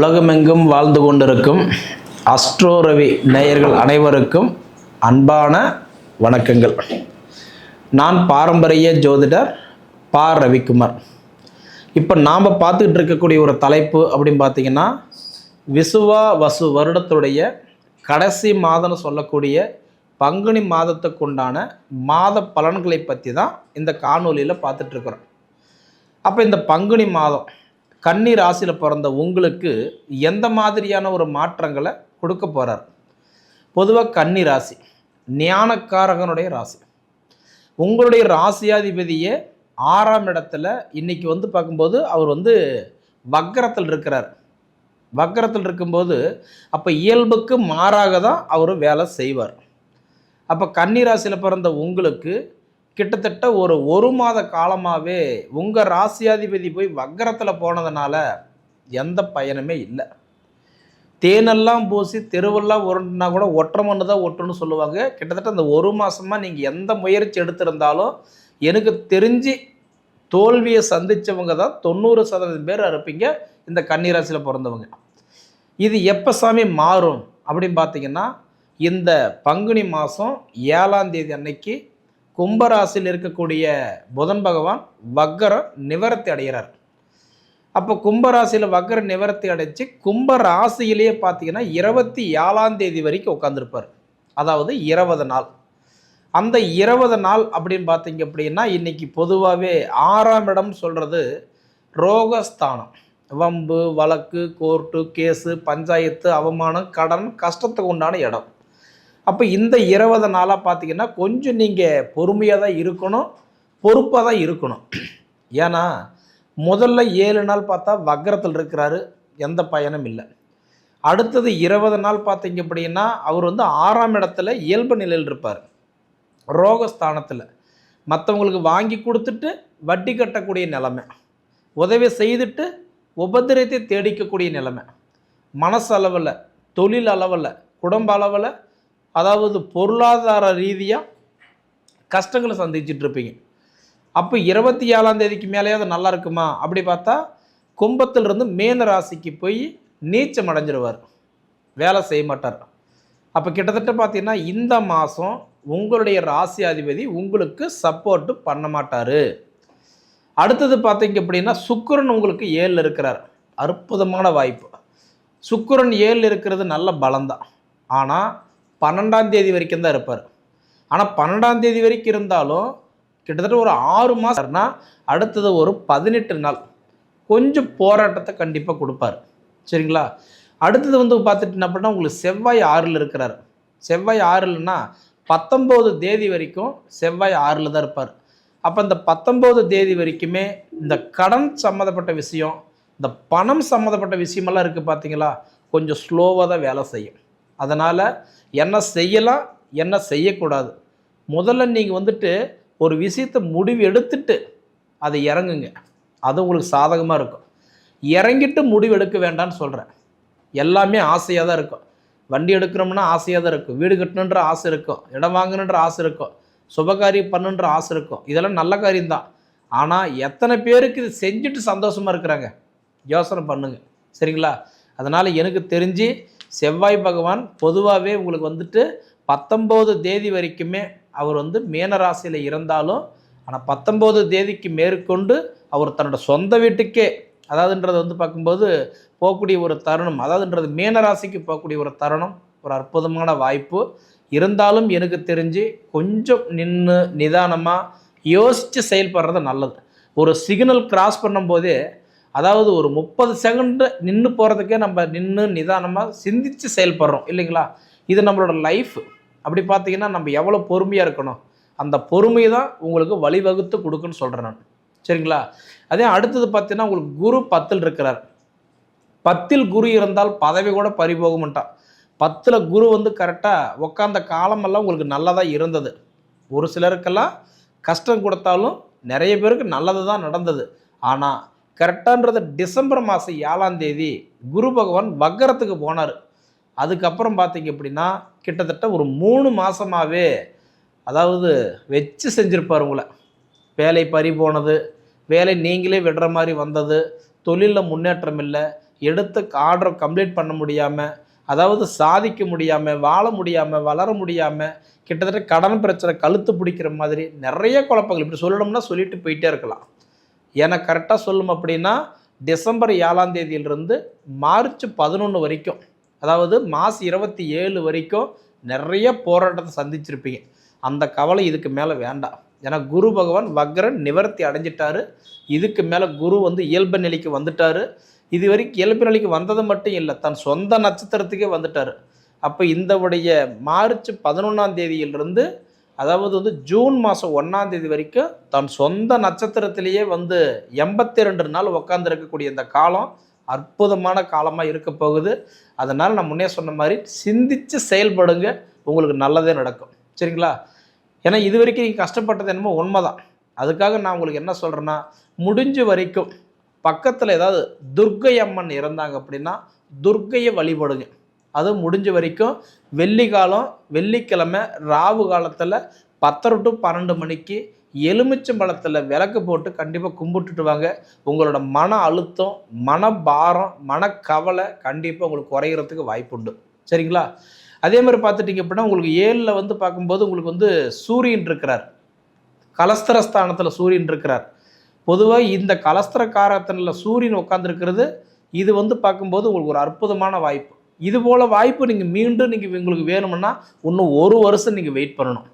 உலகமெங்கும் வாழ்ந்து கொண்டிருக்கும் அஸ்ட்ரோ ரவி நேயர்கள் அனைவருக்கும் அன்பான வணக்கங்கள். நான் பாரம்பரிய ஜோதிடர் பா. ரவிக்குமார். இப்போ நாம் பார்த்துக்கிட்டு இருக்கக்கூடிய ஒரு தலைப்பு அப்படின்னு பார்த்தீங்கன்னா, விசுவா வசு வருடத்துடைய கடைசி மாதம்னு சொல்லக்கூடிய பங்குனி மாதத்துக்கு உண்டான மாத பலன்களை பற்றி தான் இந்த காணொலியில் பார்த்துட்ருக்குறோம். அப்போ இந்த பங்குனி மாதம் கன்னி ராசியில் பிறந்த உங்களுக்கு எந்த மாதிரியான ஒரு மாற்றங்களை கொடுக்க போகிறார்? பொதுவாக கன்னி ராசி ஞானக்காரகனுடைய ராசி. உங்களுடைய ராசியாதிபதியே 6ஆம் இடத்துல இன்னைக்கு பார்க்கும்போது அவர் வக்கரத்தில் இருக்கிறார். வக்கரத்தில் இருக்கும்போது அப்போ இயல்புக்கு மாறாக தான் அவர் வேலை செய்வார். அப்போ கன்னி ராசியில் பிறந்த உங்களுக்கு கிட்டத்தட்ட ஒரு மாத காலமாகவே உங்கள் ராசியாதிபதி போய் வக்கரத்தில் போனதுனால எந்த பயனுமே இல்லை. தேனெல்லாம் பூசி தெருவெல்லாம் உருண்டுனா கூட ஒற்றை மண்ணு தான் ஒட்டுன்னு சொல்லுவாங்க. கிட்டத்தட்ட அந்த ஒரு மாதமாக நீங்கள் எந்த முயற்சி எடுத்திருந்தாலும் எனக்கு தெரிஞ்சு தோல்வியை சந்தித்தவங்க தான் 90% பேர் இருப்பீங்க இந்த கன்னிராசியில் பிறந்தவங்க. இது எப்போ சாமி மாறும் அப்படின்னு பார்த்தீங்கன்னா, இந்த பங்குனி மாதம் 7ஆம் தேதி அன்னைக்கு கும்பராசியில் இருக்கக்கூடிய புதன் பகவான் வக்கர நிவர்த்தி அடைகிறார். அப்போ கும்பராசியில் வக்கர நிவர்த்தி அடைச்சு கும்பராசியிலேயே பார்த்தீங்கன்னா 27ஆம் தேதி வரைக்கும் உட்காந்துருப்பார். அதாவது 20 நாள். அந்த 20 நாள் அப்படின்னு பார்த்தீங்க அப்படின்னா, இன்னைக்கு பொதுவாகவே 6ஆம் இடம் சொல்கிறது ரோகஸ்தானம். வம்பு வழக்கு கோர்ட்டு கேஸு பஞ்சாயத்து அவமானம் கடன் கஷ்டத்துக்கு உண்டான இடம். அப்போ இந்த 20 நாளாக பார்த்தீங்கன்னா கொஞ்சம் நீங்கள் பொறுமையாக தான் இருக்கணும், பொறுப்பாக தான் இருக்கணும். ஏன்னா முதல்ல 7 நாள் பார்த்தா வக்கரத்தில் இருக்கிறாரு, எந்த பயனும் இல்லை. அடுத்தது 20 நாள் பார்த்தீங்க அப்படின்னா அவர் 6ஆம் இடத்துல இயல்பு நிலையில் இருப்பார், ரோகஸ்தானத்தில். மற்றவங்களுக்கு வாங்கி கொடுத்துட்டு வட்டி கட்டக்கூடிய நிலைமை, உதவி செய்துட்டு உபதிரத்தை தேடிக்கக்கூடிய நிலைமை, மனசளவில் தொழில் அளவில் குடும்ப அளவில் அதாவது பொருளாதார ரீதியாக கஷ்டங்களை சந்திச்சிட்ருப்பீங்க. அப்போ 27ஆம் தேதிக்கு மேலேயாவது நல்லா இருக்குமா அப்படி பார்த்தா கும்பத்திலிருந்து மேன ராசிக்கு போய் நீச்சம் அடைஞ்சிருவார், வேலை செய்ய மாட்டார். அப்போ கிட்டத்தட்ட பார்த்தீங்கன்னா இந்த மாதம் உங்களுடைய ராசி அதிபதி உங்களுக்கு சப்போர்ட்டு பண்ண மாட்டார். அடுத்தது பார்த்தீங்க அப்படின்னா சுக்கிரன் உங்களுக்கு 7 இருக்கிறார், அற்புதமான வாய்ப்பு. சுக்கிரன் 7 இருக்கிறது நல்ல பலம்தான். ஆனால் 12ஆம் தேதி வரைக்கும் தான் இருப்பார். ஆனால் 12ஆம் தேதி வரைக்கும் இருந்தாலும் கிட்டத்தட்ட ஒரு 6 மாதம்னா அடுத்தது ஒரு 18 நாள் கொஞ்சம் போராட்டத்தை கண்டிப்பாக கொடுப்பார். சரிங்களா? அடுத்தது பார்த்துட்டு என்ன பண்ணால் உங்களுக்கு செவ்வாய் 6ல் இருக்கிறார். செவ்வாய் 6ல்னா 19 தேதி வரைக்கும் செவ்வாய் 6ல் தான் இருப்பார். அப்போ இந்த 19 தேதி வரைக்குமே இந்த கடன் சம்மந்தப்பட்ட விஷயம், இந்த பணம் சம்மந்தப்பட்ட விஷயமெல்லாம் இருக்குது பார்த்தீங்களா, கொஞ்சம் ஸ்லோவாக தான் வேலை செய்யும். அதனால் என்ன செய்யலாம் என்ன செய்யக்கூடாது, முதல்ல நீங்கள் ஒரு விஷயத்தை முடிவு எடுத்துட்டு அதை இறங்குங்க, அது உங்களுக்கு சாதகமாக இருக்கும். இறங்கிட்டு முடிவு எடுக்க வேண்டாம்னு சொல்கிறேன். எல்லாமே ஆசையாக தான் இருக்கும். வண்டி எடுக்கிறோம்னா ஆசையாக தான் இருக்கும், வீடு கட்டணுன்ற ஆசை இருக்கும், இடம் வாங்கணுன்ற ஆசை இருக்கும், சுபகாரியம் பண்ணுன்ற ஆசை இருக்கும். இதெல்லாம் நல்ல காரியம்தான். ஆனால் எத்தனை பேருக்கு இது செஞ்சுட்டு சந்தோஷமாக இருக்கிறாங்க யோசனை பண்ணுங்க. சரிங்களா? அதனால் எனக்கு தெரிஞ்சு செவ்வாய் பகவான் பொதுவாகவே உங்களுக்கு 19 தேதி வரைக்குமே அவர் மீனராசியில் இருந்தாலும், ஆனால் 19 தேதிக்கு மேற்கொண்டு அவர் தன்னோட சொந்த வீட்டுக்கே அதாவதுன்றது பார்க்கும்போது போகக்கூடிய ஒரு தருணம், அதாவதுன்றது மீனராசிக்கு போகக்கூடிய ஒரு தருணம், ஒரு அற்புதமான வாய்ப்பு இருந்தாலும் எனக்கு தெரிஞ்சு கொஞ்சம் நின்று நிதானமாக யோசித்து செயல்படுறது நல்லது. ஒரு சிக்னல் கிராஸ் பண்ணும்போதே அதாவது ஒரு 30 செகண்டு நின்று போகிறதுக்கே நம்ம நின்று நிதானமாக சிந்தித்து செயல்படுறோம் இல்லைங்களா? இது நம்மளோட லைஃப். அப்படி பார்த்தீங்கன்னா நம்ம எவ்வளோ பொறுமையாக இருக்கணும், அந்த பொறுமையை தான் உங்களுக்கு வழிவகுத்து கொடுக்குன்னு சொல்கிறேன் நான். சரிங்களா? அதே அடுத்தது பார்த்தீங்கன்னா உங்களுக்கு குரு 10ல் இருக்கிறார். 10ல் குரு இருந்தால் பதவி கூட பறிபோகமாட்டான். 10ல் குரு கரெக்டாக உட்காந்த காலமெல்லாம் உங்களுக்கு நல்லதாக இருந்தது. ஒரு சிலருக்கெல்லாம் கஷ்டம் கொடுத்தாலும் நிறைய பேருக்கு நல்லது தான் நடந்தது. ஆனால் கரெக்டான்றது டிசம்பர் மாதம் 7ஆம் தேதி குரு பகவான் வக்கரத்துக்கு போனார். அதுக்கப்புறம் பார்த்தீங்க அப்படின்னா கிட்டத்தட்ட ஒரு 3 மாதமாகவே அதாவது வச்சு செஞ்சுருப்பார் உங்களை. வேலை பறி போனது, வேலை நீங்களே விடுற மாதிரி வந்தது, தொழிலில் முன்னேற்றம் இல்லை, எடுத்து ஆர்டரை கம்ப்ளீட் பண்ண முடியாமல், அதாவது சாதிக்க முடியாமல், வாழ முடியாமல், வளர முடியாமல், கிட்டத்தட்ட கடன் பிரச்சனை கழுத்து பிடிக்கிற மாதிரி நிறைய குழப்பங்கள். இப்படி சொல்லணும்னா சொல்லிட்டு போயிட்டே இருக்கலாம். ஏன்னா கரெக்டாக சொல்லணும் அப்படின்னா டிசம்பர் 7ஆம் தேதியிலிருந்து மார்ச் 11 வரைக்கும், அதாவது மாதம் 27 வரைக்கும் நிறைய போராட்டத்தை சந்திச்சிருப்பீங்க. அந்த கவலை இதுக்கு மேலே வேண்டாம். ஏன்னா குரு பகவான் வக்ரன் நிவர்த்தி அடைஞ்சிட்டாரு. இதுக்கு மேலே குரு வந்து இயல்பு நிலைக்கு வந்துட்டார். இது வரைக்கும் இயல்பு நிலைக்கு வந்தது மட்டும் இல்லை, தன் சொந்த நட்சத்திரத்துக்கே வந்துட்டார். அப்போ இந்த உடைய மார்ச் 11ஆம் தேதியிலிருந்து, அதாவது வந்து ஜூன் மாதம் 1ஆம் தேதி வரைக்கும் தன் சொந்த நட்சத்திரத்திலேயே வந்து 82 நாள் உட்காந்துருக்கக்கூடிய இந்த காலம் அற்புதமான காலமாக இருக்க போகுது. அதனால் நான் முன்னே சொன்ன மாதிரி சிந்தித்து செயல்படுங்க, உங்களுக்கு நல்லதே நடக்கும். சரிங்களா? ஏன்னா இது வரைக்கும் நீங்கள் கஷ்டப்பட்டது என்னமோ உண்மைதான். அதுக்காக நான் உங்களுக்கு என்ன சொல்கிறேன்னா, முடிஞ்ச வரைக்கும் பக்கத்தில் ஏதாவது துர்க்கை அம்மன் இருந்தாங்க அப்படின்னா துர்க்கையை வழிபடுங்க. அதுவும் முடிஞ்ச வரைக்கும் வெள்ளிக்கிழமை ராவு காலத்தில் 10 to 12 மணிக்கு எலுமிச்சம்பழத்தில் விளக்கு போட்டு கண்டிப்பாக கும்பிட்டுட்டு வாங்க. உங்களோட மன அழுத்தம், மனபாரம், மனக்கவலை கண்டிப்பாக உங்களுக்கு குறையிறதுக்கு வாய்ப்புண்டு. சரிங்களா? அதே மாதிரி பார்த்துட்டிங்க அப்படின்னா உங்களுக்கு 7ல் வந்து பார்க்கும்போது உங்களுக்கு வந்து சூரியன் இருக்கிறார், கலஸ்திரஸ்தானத்தில் சூரியன் இருக்கிறார். பொதுவாக இந்த கலஸ்திரக்காரத்தில் சூரியன் உட்காந்துருக்கிறது இது வந்து பார்க்கும்போது உங்களுக்கு ஒரு அற்புதமான வாய்ப்பு. இது போல் வாய்ப்பு நீங்கள் மீண்டும் உங்களுக்கு வேணும்னா இன்னும் 1 வருஷம் நீங்கள் வெயிட் பண்ணணும்.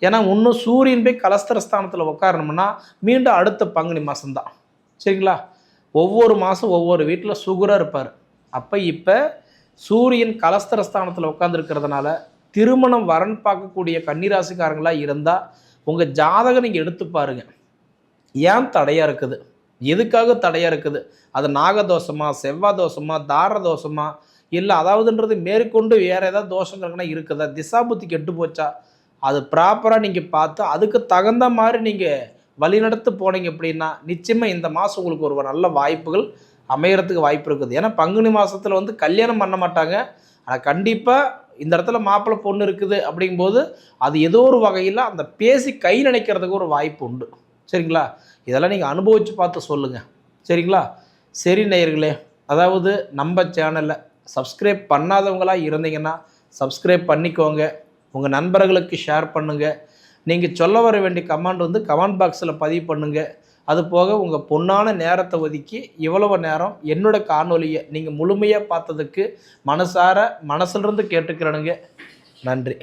ஏன்னா இன்னும் சூரியன் போய் கலஸ்திரஸ்தானத்தில் உட்காரணும்னா மீண்டும் அடுத்த பங்குனி மாதம்தான். சரிங்களா? ஒவ்வொரு மாதம் ஒவ்வொரு வீட்டில் சுகராக இருப்பார். அப்போ இப்போ சூரியன் கலஸ்திரஸ்தானத்தில் உட்காந்துருக்கிறதுனால திருமணம் வரன் பார்க்கக்கூடிய கன்னிராசிக்காரங்களாக இருந்தால் உங்கள் ஜாதகம் நீங்கள் எடுத்து பாருங்கள். ஏன் தடையாக இருக்குது, எதுக்காக தடையாக இருக்குது, அது நாகதோஷமா, செவ்வாய் தோஷமா, தார தோஷமா, இல்லை அதாவதுன்றது மேற்கொண்டு வேறு ஏதாவது தோஷங்கள்னா இருக்குதா, திசாபுத்தி கெட்டு போச்சா, அது ப்ராப்பராக நீங்கள் பார்த்து அதுக்கு தகுந்த மாதிரி நீங்கள் வழிநடத்து போனீங்க அப்படின்னா நிச்சயமாக இந்த மாதம் உங்களுக்கு ஒரு நல்ல வாய்ப்புகள் அமையறதுக்கு வாய்ப்பு இருக்குது. ஏன்னா பங்குனி மாதத்தில் வந்து கல்யாணம் பண்ண மாட்டாங்க. ஆனால் கண்டிப்பாக இந்த இடத்துல மாப்பிள்ளை பொண்ணு இருக்குது அப்படிங்கும்போது அது ஏதோ ஒரு வகையில் அந்த பேசி கை நினைக்கிறதுக்கு ஒரு வாய்ப்பு உண்டு. சரிங்களா? இதெல்லாம் நீங்கள் அனுபவித்து பார்த்து சொல்லுங்கள். சரிங்களா? சரி நேயர்களே, அதாவது நம்ம சேனலை சப்ஸ்கிரைப் பண்ணாதவங்களாக இருந்தீங்கன்னா சப்ஸ்கிரைப் பண்ணிக்கோங்க. உங்கள் நண்பர்களுக்கு ஷேர் பண்ணுங்கள். நீங்கள் சொல்ல வர வேண்டிய கமெண்ட் வந்து கமெண்ட் பாக்ஸில் பதிவு பண்ணுங்கள். அது போக உங்கள் பொன்னான நேரத்தை ஒதுக்கி இவ்வளவு நேரம் என்னோட காணொலியை நீங்கள் முழுமையாக பார்த்ததுக்கு மனசிலிருந்து கேட்டுக்கிறேனுங்க. நன்றி.